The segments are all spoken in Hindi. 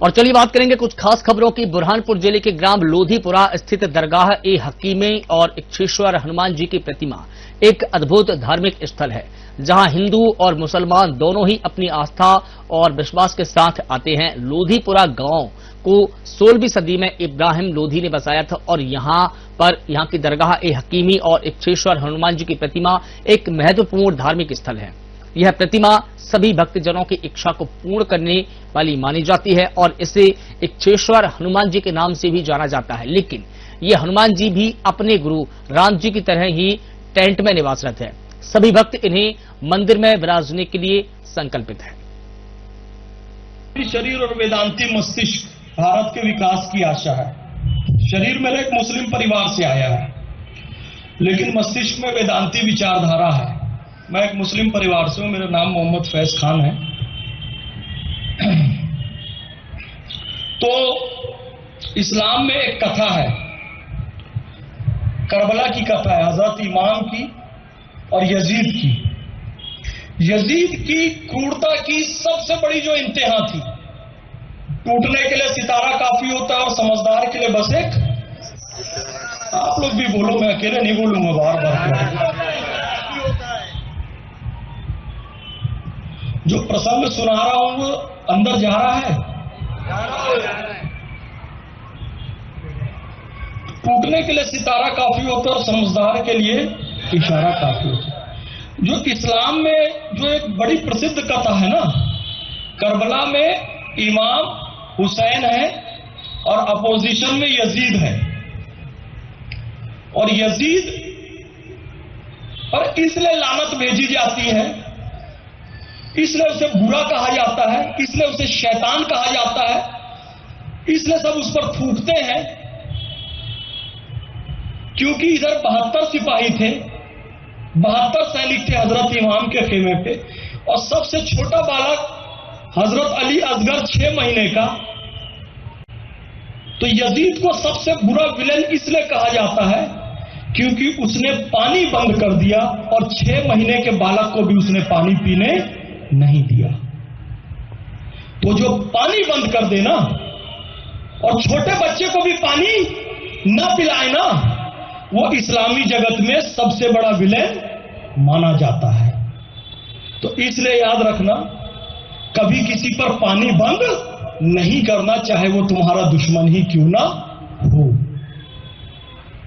और चलिए बात करेंगे कुछ खास खबरों की। बुरहानपुर जिले के ग्राम लोधीपुरा स्थित दरगाह ए हकीमे और इच्छेश्वर हनुमान जी की प्रतिमा एक अद्भुत धार्मिक स्थल है, जहां हिंदू और मुसलमान दोनों ही अपनी आस्था और विश्वास के साथ आते हैं। लोधीपुरा गांव को 16वीं सदी में इब्राहिम लोधी ने बसाया था और यहाँ की दरगाह ए हकीमी और इच्छेश्वर हनुमान जी की प्रतिमा एक महत्वपूर्ण धार्मिक स्थल है। यह प्रतिमा सभी भक्तजनों की इच्छा को पूर्ण करने वाली मानी जाती है और इसे इच्छेश्वर हनुमान जी के नाम से भी जाना जाता है। लेकिन ये हनुमान जी भी अपने गुरु राम जी की तरह ही टेंट में निवासरत है। सभी भक्त इन्हें मंदिर में विराजने के लिए संकल्पित है। शरीर और वेदांती मस्तिष्क भारत के विकास की आशा है। शरीर मेरा एक मुस्लिम परिवार से आया है, लेकिन मस्तिष्क में वेदांती विचारधारा है। मैं एक मुस्लिम परिवार से हूं, मेरा नाम मोहम्मद फैज खान है। तो इस्लाम में एक कथा है, करबला की कथा है, हजरत इमाम की और यजीद की। यजीद की क्रूरता की सबसे बड़ी जो इंतहा थी, टूटने के लिए सितारा काफी होता है और समझदार के लिए बस एक। आप लोग भी बोलो, मैं अकेले नहीं बोलूंगा बार बार। जो प्रसंग सुना रहा हूं वो अंदर जा रहा है। टूटने के लिए सितारा काफी होता है और समझदार के लिए इशारा काफी होता है। जो इस्लाम में जो एक बड़ी प्रसिद्ध कथा है ना, करबला में इमाम हुसैन है और अपोजिशन में यजीद है, और यजीद पर इसलिए लानत भेजी जाती है, इसलिए उसे बुरा कहा जाता है, इसलिए उसे शैतान कहा जाता है, इसलिए सब उस पर थूकते हैं, क्योंकि इधर 72 सिपाही थे, 72 सैनिक थे हजरत इमाम के खेमे पे, और सबसे छोटा बालक हजरत अली असगर 6 महीने का। तो यजीद को सबसे बुरा विलेन इसलिए कहा जाता है क्योंकि उसने पानी बंद कर दिया और 6 महीने के बालक को भी उसने पानी पीने नहीं दिया। तो जो पानी बंद कर देना और छोटे बच्चे को भी पानी न पिलाए ना, वो इस्लामी जगत में सबसे बड़ा विलेन माना जाता है। तो इसलिए याद रखना, कभी किसी पर पानी बंद नहीं करना, चाहे वो तुम्हारा दुश्मन ही क्यों ना हो।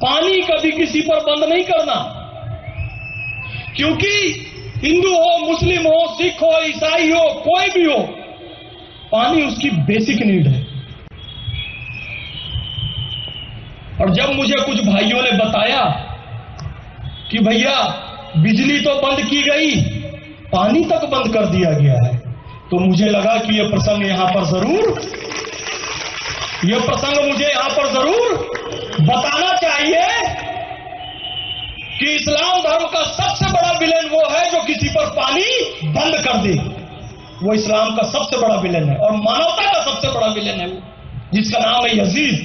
पानी कभी किसी पर बंद नहीं करना, क्योंकि हिंदू हो, मुस्लिम हो, सिख हो, ईसाई हो, कोई भी हो, पानी उसकी बेसिक नीड है। और जब मुझे कुछ भाइयों ने बताया कि भैया बिजली तो बंद की गई, पानी तक बंद कर दिया गया है, तो मुझे लगा कि यह प्रसंग मुझे यहां पर जरूर बताना चाहिए कि इस्लाम धर्म का सबसे बड़ा विलेन वो है जो किसी पर पानी बंद कर दे। वो इस्लाम का सबसे बड़ा विलेन है और मानवता का सबसे बड़ा विलेन है वो, जिसका नाम है यजीद।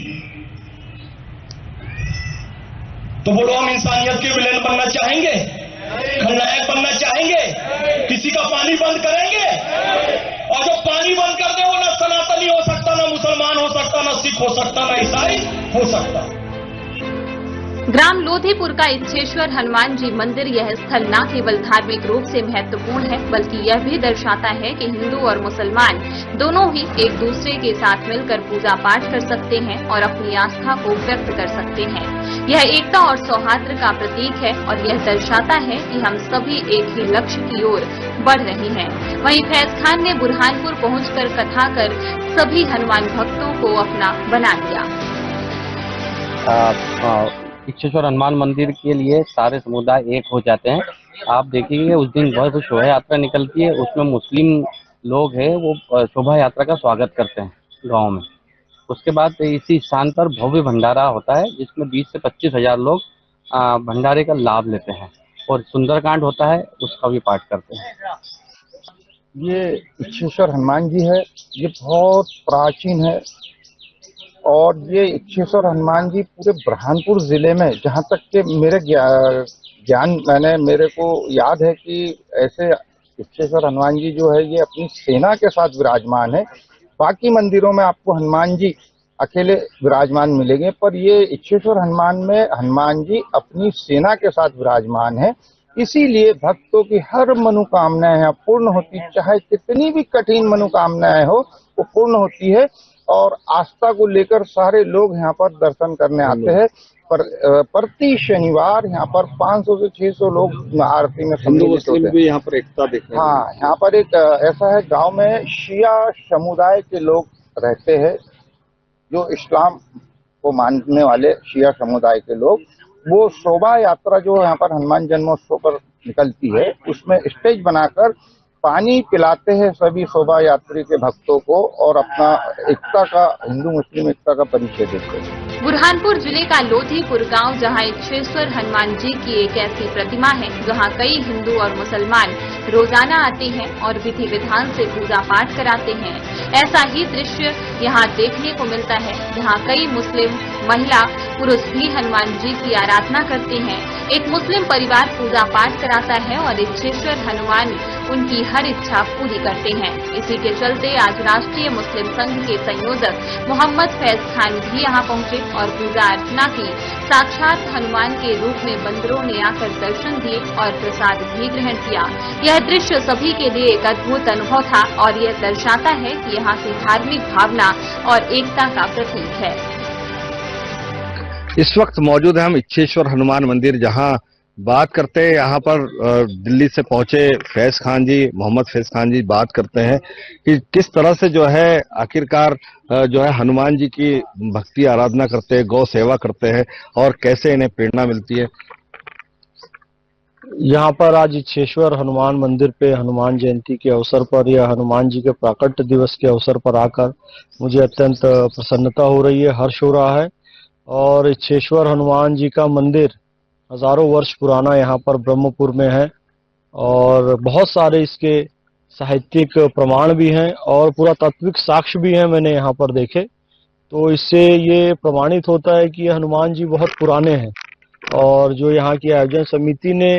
तो बोलो, हम इंसानियत के विलेन बनना चाहेंगे? खलनायक बनना चाहेंगे? किसी का पानी बंद करेंगे? और जो पानी बंद कर दे वो ना सनातनी हो सकता, ना मुसलमान हो सकता, ना सिख हो सकता, ना ईसाई हो सकता। ग्राम लोधीपुर का इच्छेश्वर हनुमान जी मंदिर, यह स्थल न केवल धार्मिक रूप से महत्वपूर्ण है, बल्कि यह भी दर्शाता है कि हिंदू और मुसलमान दोनों ही एक दूसरे के साथ मिलकर पूजा पाठ कर सकते हैं और अपनी आस्था को व्यक्त कर सकते हैं। यह एकता और सौहार्द का प्रतीक है और यह दर्शाता है कि हम सभी एक ही लक्ष्य की ओर बढ़ रहे हैं। वहीं फैज खान ने बुरहानपुर पहुंचकर कथा कर सभी हनुमान भक्तों को अपना बना लिया। इच्छेश्वर हनुमान मंदिर के लिए सारे समुदाय एक हो जाते हैं। आप देखेंगे उस दिन बहुत शोभा यात्रा निकलती है, उसमें मुस्लिम लोग हैं वो शोभा यात्रा का स्वागत करते हैं गांव में। उसके बाद इसी स्थान पर भव्य भंडारा होता है, जिसमें 20 से 25 हजार लोग भंडारे का लाभ लेते हैं और सुंदरकांड होता है, उसका भी पाठ करते हैं। ये इच्छेश्वर हनुमान जी है, ये बहुत प्राचीन है और ये इच्छेश्वर हनुमान जी पूरे बुरहानपुर जिले में, जहाँ तक कि मेरे मेरे को याद है कि ऐसे इच्छेश्वर हनुमान जी जो है ये अपनी सेना के साथ विराजमान है। बाकी मंदिरों में आपको हनुमान जी अकेले विराजमान मिलेंगे, पर ये इच्छेश्वर हनुमान में हनुमान जी अपनी सेना के साथ विराजमान है। इसीलिए भक्तों की हर मनोकामनाएं यहाँ पूर्ण होती, चाहे कितनी भी कठिन मनोकामनाएं हो वो पूर्ण होती है। और आस्था को लेकर सारे लोग यहाँ पर दर्शन करने आते हैं। प्रति शनिवार यहाँ पर 500 से 600 लोग आरती में सम्मिलित होते हैं। भी यहाँ पर एकता देखने हाँ, यहाँ पर एक ऐसा है, गांव में शिया समुदाय के लोग रहते हैं, जो इस्लाम को मानने वाले शिया समुदाय के लोग, वो शोभा यात्रा जो यहाँ पर हनुमान जन्मोत्सव पर निकलती है, उसमें स्टेज बनाकर पानी पिलाते हैं सभी शोभा यात्री के भक्तों को और अपना एकता का, हिंदू मुस्लिम एकता का परिचय देते हैं। बुरहानपुर जिले का लोधीपुर गांव, जहां इच्छेश्वर हनुमान जी की एक ऐसी प्रतिमा है जहां कई हिंदू और मुसलमान रोजाना आते हैं और विधि विधान से पूजा पाठ कराते हैं। ऐसा ही दृश्य यहां देखने को मिलता है, जहां कई मुस्लिम महिला पुरुष भी हनुमान जी की आराधना करते हैं। एक मुस्लिम परिवार पूजा पाठ कराता है और इच्छेश्वर हनुमान उनकी हर इच्छा पूरी करते हैं। इसी के चलते आज राष्ट्रीय मुस्लिम संघ के संयोजक मोहम्मद फैज खान भी यहां पहुंचे और पूजा अर्चना की। साक्षात हनुमान के रूप में बंदरों ने आकर दर्शन दिए और प्रसाद भी ग्रहण किया। यह दृश्य सभी के लिए एक अद्भुत अनुभव था और यह दर्शाता है कि यहाँ की धार्मिक भावना और एकता का प्रतीक है। इस वक्त मौजूद है हम इच्छेश्वर हनुमान मंदिर, जहां बात करते हैं यहाँ पर दिल्ली से पहुंचे फैज खान जी, मोहम्मद फैज खान जी बात करते हैं कि किस तरह से जो है आखिरकार जो है हनुमान जी की भक्ति आराधना करते हैं, गौ सेवा करते हैं और कैसे इन्हें प्रेरणा मिलती है। यहाँ पर आज इच्छेश्वर हनुमान मंदिर पे हनुमान जयंती के अवसर पर या हनुमान जी के प्राकट्य दिवस के अवसर पर आकर मुझे अत्यंत प्रसन्नता हो रही है, हर्ष हो रहा है। और इच्छेश्वर हनुमान जी का मंदिर हजारों वर्ष पुराना यहाँ पर ब्रह्मपुर में है और बहुत सारे इसके साहित्यिक प्रमाण भी हैं और पुरातात्विक साक्ष्य भी हैं, मैंने यहाँ पर देखे। तो इससे ये प्रमाणित होता है कि ये हनुमान जी बहुत पुराने हैं। और जो यहाँ की आयोजन समिति ने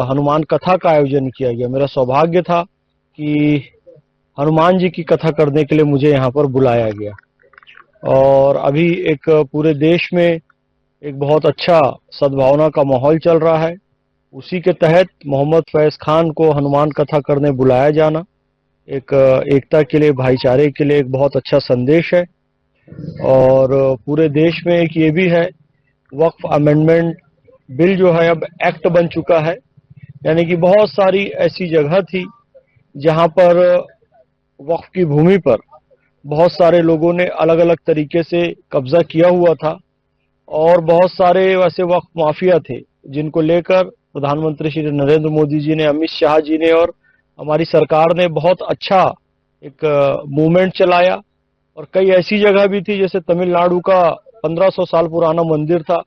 हनुमान कथा का आयोजन किया गया, मेरा सौभाग्य था कि हनुमान जी की कथा करने के लिए मुझे यहाँ पर बुलाया गया। और अभी एक पूरे देश में एक बहुत अच्छा सद्भावना का माहौल चल रहा है। उसी के तहत मोहम्मद फैज खान को हनुमान कथा करने बुलाया जाना एक एकता के लिए, भाईचारे के लिए एक बहुत अच्छा संदेश है। और पूरे देश में एक ये भी है, वक्फ अमेंडमेंट बिल जो है अब एक्ट बन चुका है। यानी कि बहुत सारी ऐसी जगह थी जहां पर वक्फ की भूमि पर बहुत सारे लोगों ने अलग अलग तरीके से कब्जा किया हुआ था और बहुत सारे वैसे वक्फ माफिया थे जिनको लेकर प्रधानमंत्री श्री नरेंद्र मोदी जी ने, अमित शाह जी ने और हमारी सरकार ने बहुत अच्छा एक मूवमेंट चलाया। और कई ऐसी जगह भी थी, जैसे तमिलनाडु का 1500 साल पुराना मंदिर था,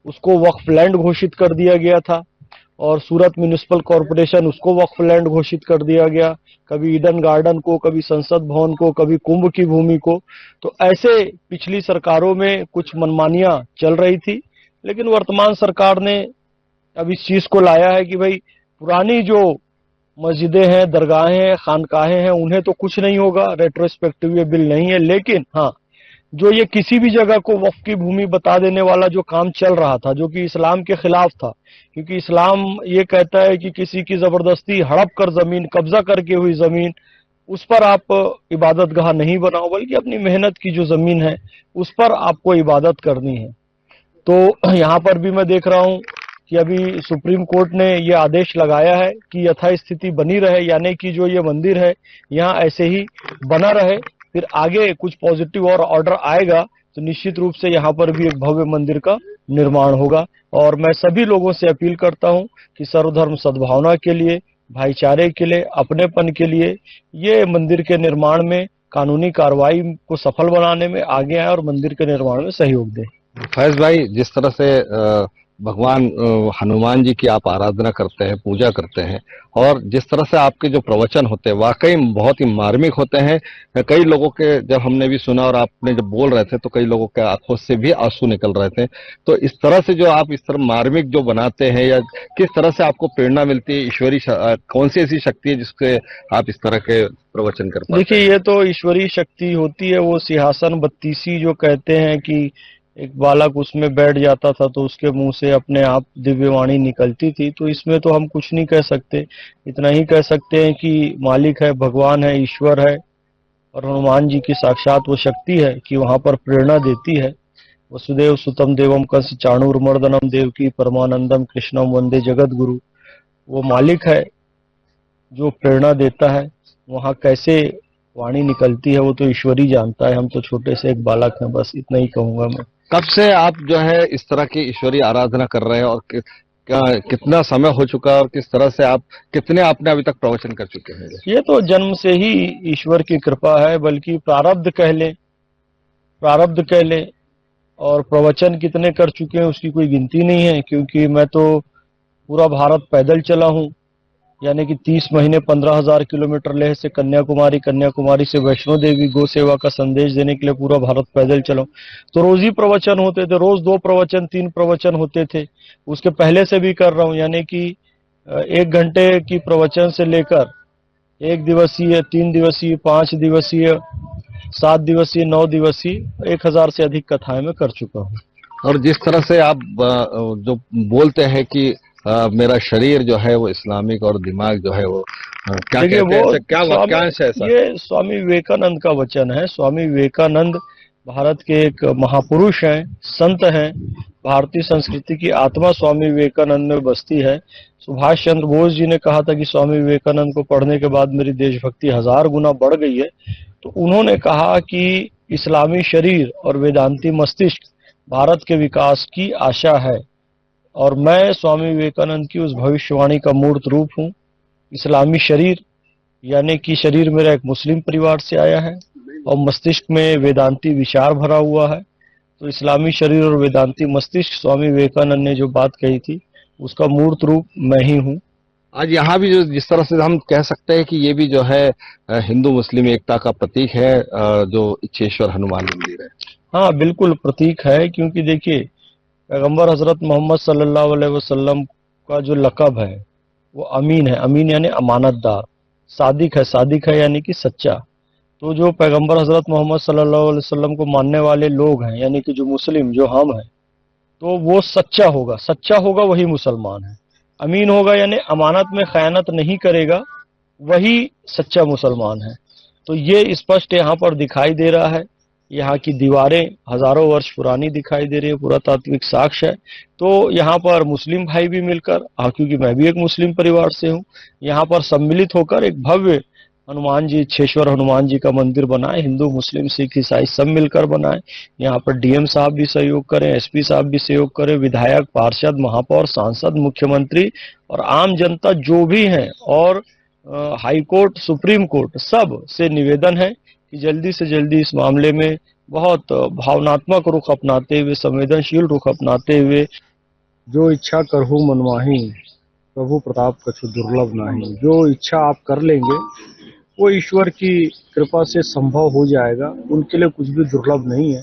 उसको वक्फ लैंड घोषित कर दिया गया था। और सूरत म्यूनिसिपल कॉरपोरेशन, उसको वक्फ लैंड घोषित कर दिया गया, कभी ईडन गार्डन को, कभी संसद भवन को, कभी कुंभ की भूमि को। तो ऐसे पिछली सरकारों में कुछ मनमानियां चल रही थी, लेकिन वर्तमान सरकार ने अब इस चीज को लाया है कि भाई पुरानी जो मस्जिदें हैं, दरगाहें हैं, खानकाहें हैं, उन्हें तो कुछ नहीं होगा, रेट्रोस्पेक्टिव ये बिल नहीं है। लेकिन हाँ, जो ये किसी भी जगह को वक्फ की भूमि बता देने वाला जो काम चल रहा था, जो कि इस्लाम के खिलाफ था, क्योंकि इस्लाम ये कहता है कि किसी की जबरदस्ती हड़प कर जमीन, कब्जा करके हुई जमीन, उस पर आप इबादत गाह नहीं बनाओ, बल्कि अपनी मेहनत की जो जमीन है उस पर आपको इबादत करनी है। तो यहाँ पर भी मैं देख रहा हूँ कि अभी सुप्रीम कोर्ट ने ये आदेश लगाया है कि यथास्थिति बनी रहे, यानी कि जो ये मंदिर है यहाँ ऐसे ही बना रहे। फिर आगे कुछ पॉजिटिव और ऑर्डर आएगा तो निश्चित रूप से यहाँ पर भी एक भव्य मंदिर का निर्माण होगा। और मैं सभी लोगों से अपील करता हूँ कि सर्वधर्म सद्भावना के लिए, भाईचारे के लिए, अपनेपन के लिए ये मंदिर के निर्माण में, कानूनी कार्रवाई को सफल बनाने में आगे आए और मंदिर के निर्माण में सहयोग दें। फैज भाई, जिस तरह से भगवान हनुमान जी की आप आराधना करते हैं, पूजा करते हैं, और जिस तरह से आपके जो प्रवचन होते हैं वाकई बहुत ही मार्मिक होते हैं। कई लोगों के जब हमने भी सुना और आपने जब बोल रहे थे तो कई लोगों के आंखों से भी आंसू निकल रहे थे। तो इस तरह से जो आप इस तरह मार्मिक जो बनाते हैं, या किस तरह से आपको प्रेरणा मिलती है, ईश्वरी कौन सी ऐसी शक्ति है जिससे आप इस तरह के प्रवचन कर पाते हैं? देखिए, ये तो ईश्वरीय शक्ति होती है। वो सिंहासन बत्तीसी जो कहते हैं कि एक बालक उसमें बैठ जाता था तो उसके मुंह से अपने आप दिव्यवाणी निकलती थी। तो इसमें तो हम कुछ नहीं कह सकते, इतना ही कह सकते हैं कि मालिक है, भगवान है, ईश्वर है, और हनुमान जी की साक्षात वो शक्ति है कि वहां पर प्रेरणा देती है। वसुदेव सुतम देवम कंस चाणूरमर्दनम देवकी परमानंदम कृष्णम वंदे जगत गुरु। वो मालिक है जो प्रेरणा देता है। वहां कैसे वाणी निकलती है वो तो ईश्वर ही जानता है, हम तो छोटे से एक बालक हैं, बस इतना ही कहूंगा मैं। कब से आप जो है इस तरह की ईश्वरीय आराधना कर रहे हैं, और कितना समय हो चुका है, और किस तरह से आप कितने आपने अभी तक प्रवचन कर चुके हैं? ये तो जन्म से ही ईश्वर की कृपा है, बल्कि प्रारब्ध कह लें, प्रारब्ध कह लें। और प्रवचन कितने कर चुके हैं उसकी कोई गिनती नहीं है, क्योंकि मैं तो पूरा भारत पैदल चला हूँ। यानी कि 30 महीने 15,000 किलोमीटर लेह से कन्याकुमारी, कन्याकुमारी से वैष्णो देवी, गौ सेवा का संदेश देने के लिए पूरा भारत पैदल चला। तो रोज ही प्रवचन होते थे, रोज 2 प्रवचन 3 प्रवचन होते थे। उसके पहले से भी कर रहा हूँ, यानी कि 1 घंटे की प्रवचन से लेकर 1 दिवसीय, 3 दिवसीय, 5 दिवसीय, 7 दिवसीय, 9 दिवसीय, 1000 से अधिक कथाएं मैं कर चुका हूँ। और जिस तरह से आप जो बोलते हैं कि मेरा शरीर जो है वो इस्लामिक और दिमाग जो है वो क्या कहते हैं, ऐसा क्या वाक्यांश है ऐसा? ये स्वामी विवेकानंद का वचन है। स्वामी विवेकानंद भारत के एक महापुरुष हैं, संत हैं। भारतीय संस्कृति की आत्मा स्वामी विवेकानंद में बसती है। सुभाष चंद्र बोस जी ने कहा था कि स्वामी विवेकानंद को पढ़ने के बाद मेरी देशभक्ति 1000 गुना बढ़ गई है। तो उन्होंने कहा कि इस्लामी शरीर और वेदांती मस्तिष्क भारत के विकास की आशा है, और मैं स्वामी विवेकानंद की उस भविष्यवाणी का मूर्त रूप हूँ। इस्लामी शरीर यानी कि शरीर मेरा एक मुस्लिम परिवार से आया है, और मस्तिष्क में वेदांती विचार भरा हुआ है। तो इस्लामी शरीर और वेदांती मस्तिष्क, स्वामी विवेकानंद ने जो बात कही थी उसका मूर्त रूप मैं ही हूँ। आज यहाँ भी जो जिस तरह से हम कह सकते हैं कि ये भी जो है हिंदू मुस्लिम एकता का प्रतीक है, जो इच्छेश्वर हनुमान मंदिर है। हाँ, बिल्कुल प्रतीक है, क्योंकि देखिए पैगंबर हजरत मोहम्मद सल्लल्लाहु अलैहि वसल्लम का जो लक़ब है वो अमीन है। अमीन यानी अमानतदार। सादिक है यानी कि सच्चा। तो जो पैगंबर हजरत मोहम्मद सल्लल्लाहु अलैहि वसल्लम को मानने वाले लोग हैं, यानी कि जो मुस्लिम, जो हम हैं, तो वो सच्चा होगा वही मुसलमान है। अमीन होगा यानी अमानत में खयानत नहीं करेगा, वही सच्चा मुसलमान है। तो ये स्पष्ट यहाँ पर दिखाई दे रहा है। यहाँ की दीवारें हजारों वर्ष पुरानी दिखाई दे रही है, पुरातात्विक साक्ष्य है। तो यहाँ पर मुस्लिम भाई भी मिलकर, क्योंकि मैं भी एक मुस्लिम परिवार से हूँ, यहाँ पर सम्मिलित होकर एक भव्य हनुमान जी, इच्छेश्वर हनुमान जी का मंदिर बनाए। हिंदू, मुस्लिम, सिख, ईसाई सब मिलकर बनाए। यहाँ पर डीएम साहब भी सहयोग करें, एसपी साहब भी सहयोग करें, विधायक, पार्षद, महापौर, सांसद, मुख्यमंत्री और आम जनता जो भी हैं, और हाई कोर्ट, सुप्रीम कोर्ट, सब से निवेदन है कि जल्दी से जल्दी इस मामले में बहुत भावनात्मक रुख अपनाते हुए, संवेदनशील रुख अपनाते हुए, जो इच्छा करहु मनमाही, प्रभु प्रताप कछु दुर्लभ नाही। जो इच्छा आप कर लेंगे वो ईश्वर की कृपा से संभव हो जाएगा। उनके लिए कुछ भी दुर्लभ नहीं है।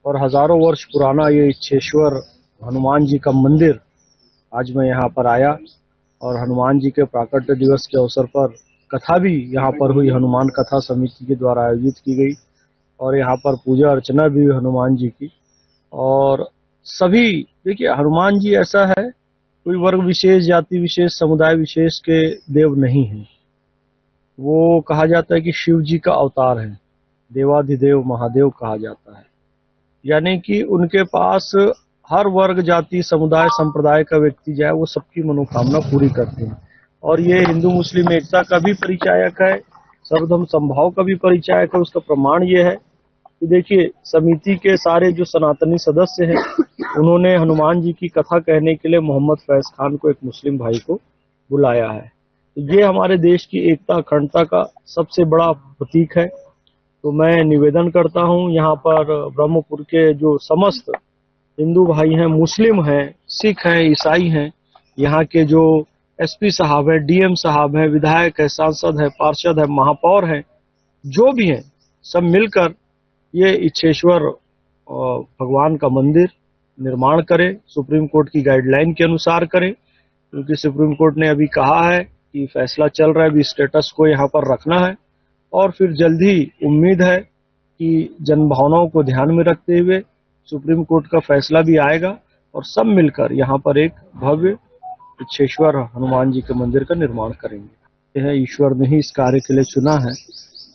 और हजारों वर्ष पुराना ये इच्छेश्वर हनुमान जी का मंदिर, आज मैं यहाँ पर आया, और हनुमान जी के प्राकट्य दिवस के अवसर पर कथा भी यहाँ पर हुई। हनुमान कथा समिति के द्वारा आयोजित की गई, और यहाँ पर पूजा अर्चना भी हुई हनुमान जी की। और सभी, देखिए हनुमान जी ऐसा है, कोई वर्ग विशेष, जाति विशेष, समुदाय विशेष के देव नहीं है। वो कहा जाता है कि शिव जी का अवतार है, देवाधिदेव महादेव कहा जाता है। यानी कि उनके पास हर वर्ग, जाति, समुदाय, संप्रदाय का व्यक्ति जाए वो सबकी मनोकामना पूरी करते हैं। और ये हिंदू मुस्लिम एकता का भी परिचायक है, सर्वधर्म समभाव का भी परिचायक है। उसका प्रमाण ये है कि देखिए समिति के सारे जो सनातनी सदस्य हैं, उन्होंने हनुमान जी की कथा कहने के लिए मोहम्मद फैज खान को, एक मुस्लिम भाई को बुलाया है। तो ये हमारे देश की एकता, अखंडता का सबसे बड़ा प्रतीक है। तो मैं निवेदन करता हूँ यहाँ पर ब्रह्मपुर के जो समस्त हिंदू भाई हैं, मुस्लिम हैं, सिख हैं, ईसाई हैं, यहाँ के जो एसपी साहब हैं, डीएम साहब हैं, विधायक है, सांसद है, पार्षद है, महापौर हैं, जो भी हैं, सब मिलकर ये इच्छेश्वर भगवान का मंदिर निर्माण करें, सुप्रीम कोर्ट की गाइडलाइन के अनुसार करें, क्योंकि सुप्रीम कोर्ट ने अभी कहा है कि फैसला चल रहा है, अभी स्टेटस को यहाँ पर रखना है और फिर जल्द ही उम्मीद है कि जनभावनाओं को ध्यान में रखते हुए सुप्रीम कोर्ट का फैसला भी आएगा और सब मिलकर यहाँ पर एक भव्य इच्छेश्वर हनुमान जी के मंदिर का निर्माण करेंगे। यह ईश्वर ने ही इस कार्य के लिए चुना है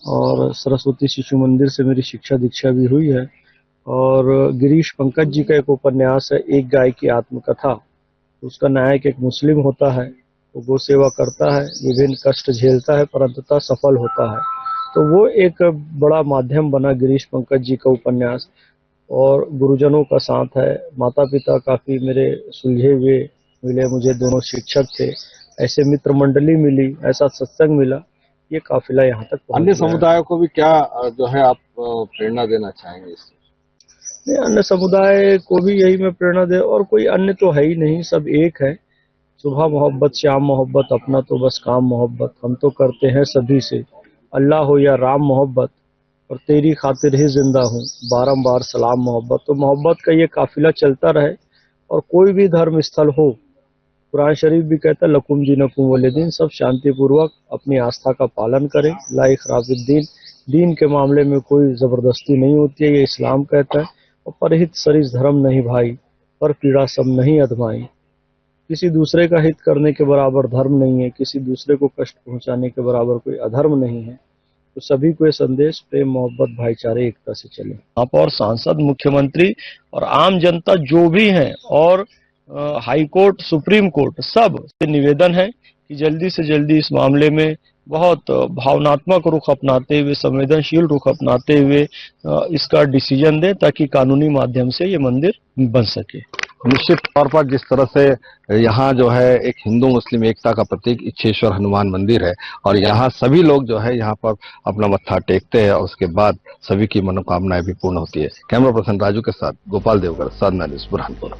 और सरस्वती शिशु मंदिर से मेरी शिक्षा दीक्षा भी हुई है। और गिरीश पंकज जी का एक उपन्यास है, एक गाय की आत्मकथा। उसका नायक एक मुस्लिम होता है, वो गौ सेवा करता है, विभिन्न कष्ट झेलता है, पर अंततः सफल होता है। तो वो एक बड़ा माध्यम बना गिरीश पंकज जी का उपन्यास। और गुरुजनों का साथ है, माता पिता काफी मेरे सुलझे हुए मिले, मुझे दोनों शिक्षक थे, ऐसे मित्र मंडली मिली, ऐसा सत्संग मिला, ये काफिला यहाँ तक पहुंच अन्य गया। समुदायों को भी क्या जो है आप प्रेरणा देना चाहेंगे इससे? नहीं, अन्य समुदाय को भी यही मैं प्रेरणा दे, और कोई अन्य तो है ही नहीं, सब एक है। सुबह मोहब्बत, शाम मोहब्बत, अपना तो बस काम मोहब्बत। हम तो करते हैं सभी से, अल्लाह हो या राम मोहब्बत, और तेरी खातिर ही जिंदा हूँ, बारंबार सलाम मोहब्बत। तो मोहब्बत का ये काफिला चलता रहे, और कोई भी धर्म स्थल हो, कुरान शरीफ भी कहता है लकुम दीनकुम वलियदीन, सब शांतिपूर्वक अपनी आस्था का पालन करें। ला इखराजुद्दीन, दीन के मामले में कोई जबरदस्ती नहीं होती है, ये इस्लाम कहता है। और परहित सरिस धर्म नहीं भाई, पर पीड़ा सब नहीं अधमाई। किसी दूसरे का हित करने के बराबर धर्म नहीं है, किसी दूसरे को कष्ट पहुंचाने के बराबर कोई अधर्म नहीं है। तो सभी को ये संदेश प्रेम, मोहब्बत, भाईचारे, एकता से चले। आप और सांसद, मुख्यमंत्री और आम जनता जो भी हैं, और हाई कोर्ट, सुप्रीम कोर्ट, सब से निवेदन है कि जल्दी से जल्दी इस मामले में बहुत भावनात्मक रुख अपनाते हुए, संवेदनशील रुख अपनाते हुए इसका डिसीजन दे, ताकि कानूनी माध्यम से ये मंदिर बन सके। निश्चित तौर पर जिस तरह से यहाँ जो है एक हिंदू मुस्लिम एकता का प्रतीक इच्छेश्वर हनुमान मंदिर है, और यहाँ सभी लोग जो है यहाँ पर अपना मत्था टेकते हैं, और उसके बाद सभी की मनोकामनाएं भी पूर्ण होती है। कैमरा पर्सन राजू के साथ गोपाल देवगर, साधना न्यूज़, बुरहानपुर।